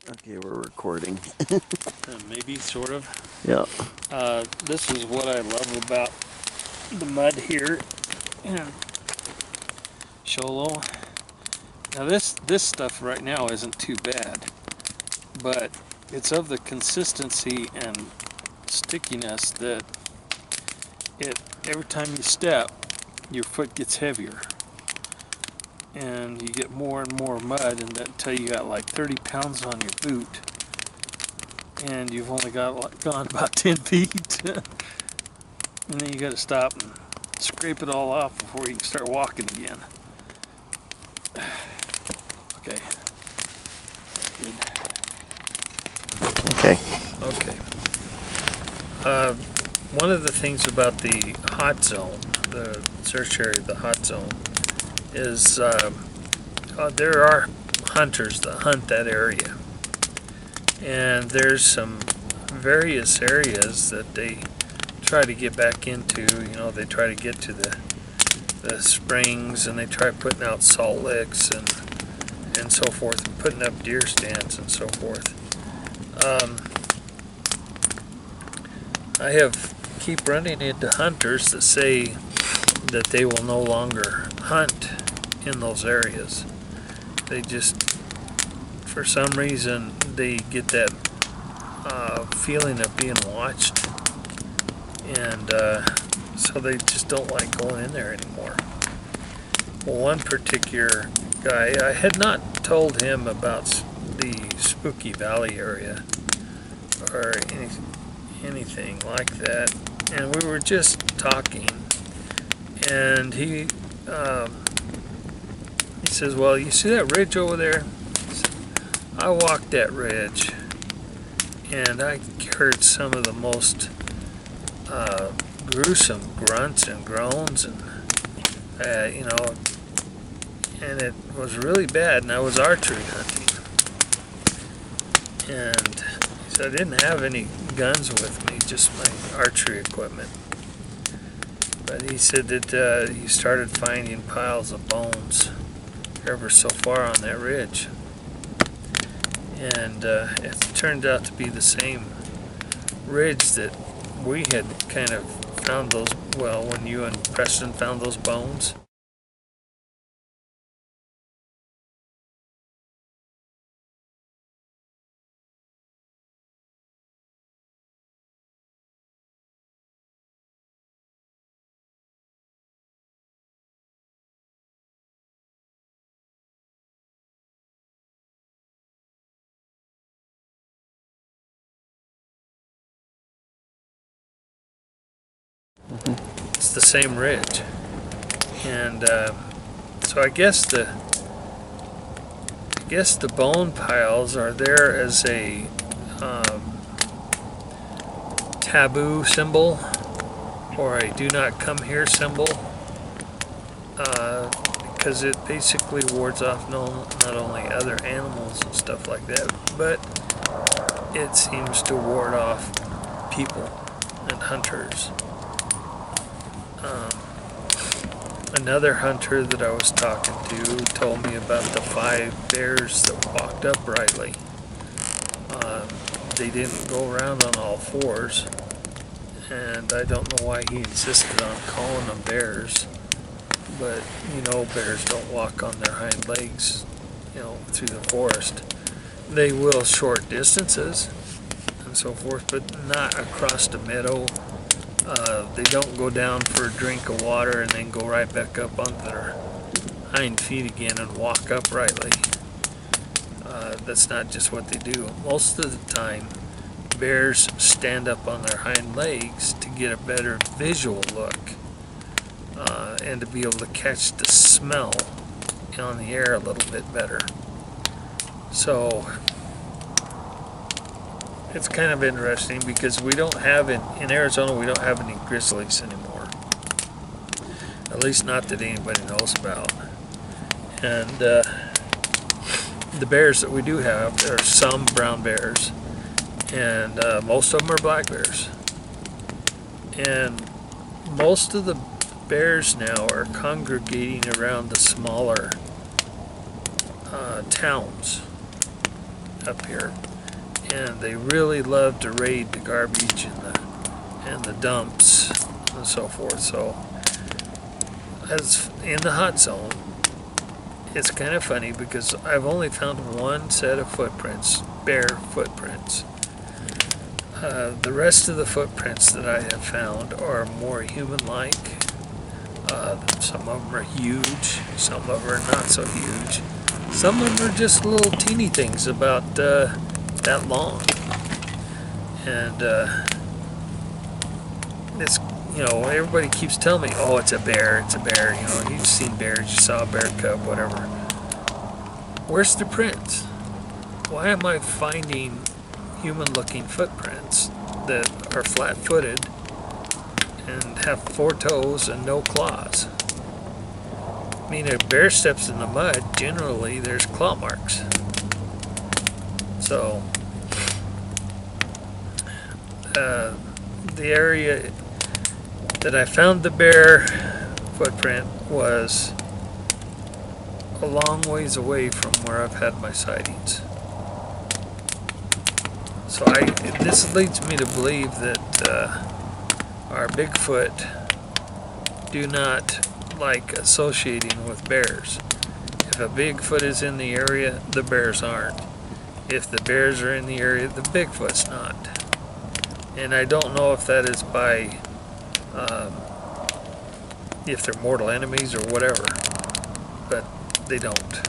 Okay, we're recording. Maybe, sort of. Yeah. This is what I love about the mud here in Sholo. Now this stuff right now isn't too bad, but it's of the consistency and stickiness that every time you step, your foot gets heavier. And you get more and more mud, and until you got like 30 pounds on your boot, and you've only gone about 10 feet. And then you got to stop and scrape it all off before you can start walking again. Okay. Good. Okay. Okay. One of the things about the hot zone, the search area, the hot zone, is there are hunters that hunt that area. And there's some various areas that they try to get back into. You know, they try to get to the springs, and they try putting out salt licks and so forth, and putting up deer stands and so forth. I keep running into hunters that say that they will no longer hunt in those areas. They just, for some reason, they get that feeling of being watched, and so they just don't like going in there anymore. Well, one particular guy, I had not told him about the Spooky Valley area or anything like that, and we were just talking, and he says, well, you see that ridge over there? I walked that ridge, and I heard some of the most gruesome grunts and groans, and you know, and it was really bad, and I was archery hunting, and he said I didn't have any guns with me, just my archery equipment, but he said that you started finding piles of bones ever so far on that ridge, and it turned out to be the same ridge that we had kind of found those, well, when you and Preston found those bones. It's the same ridge, and so I guess the bone piles are there as a taboo symbol, or a do not come here symbol, because it basically wards off not only other animals and stuff like that, but it seems to ward off people and hunters. Another hunter that I was talking to told me about the 5 bears that walked uprightly. They didn't go around on all 4s, and I don't know why he insisted on calling them bears, but you know, bears don't walk on their hind legs, you know, through the forest. They will short distances and so forth, but not across the meadow. They don't go down for a drink of water and then go right back up on their hind feet again and walk uprightly. That's not just what they do. Most of the time, bears stand up on their hind legs to get a better visual look, and to be able to catch the smell on the air a little bit better. So it's kind of interesting, because we don't have in Arizona, we don't have any grizzlies anymore. At least not that anybody knows about. And the bears that we do have, there are some brown bears, and most of them are black bears. And most of the bears now are congregating around the smaller towns. up here, and they really love to raid the garbage and the dumps and so forth. So, as in the hot zone, it's kind of funny because I've only found one set of footprints, bear footprints. The rest of the footprints that I have found are more human-like. Some of them are huge, some of them are not so huge. Some of them are just little teeny things about that long. And it's, everybody keeps telling me, oh, it's a bear, you've seen bears, you saw a bear cub, whatever. Where's the prints? Why am I finding human-looking footprints that are flat-footed and have 4 toes and no claws? I mean, if a bear steps in the mud, generally there's claw marks. So, the area that I found the bear footprint was a long ways away from where I've had my sightings. So this leads me to believe that our Bigfoot do not like associating with bears. If a Bigfoot is in the area, the bears aren't. If the bears are in the area, the Bigfoot's not. And I don't know if that is by if they're mortal enemies or whatever, but they don't.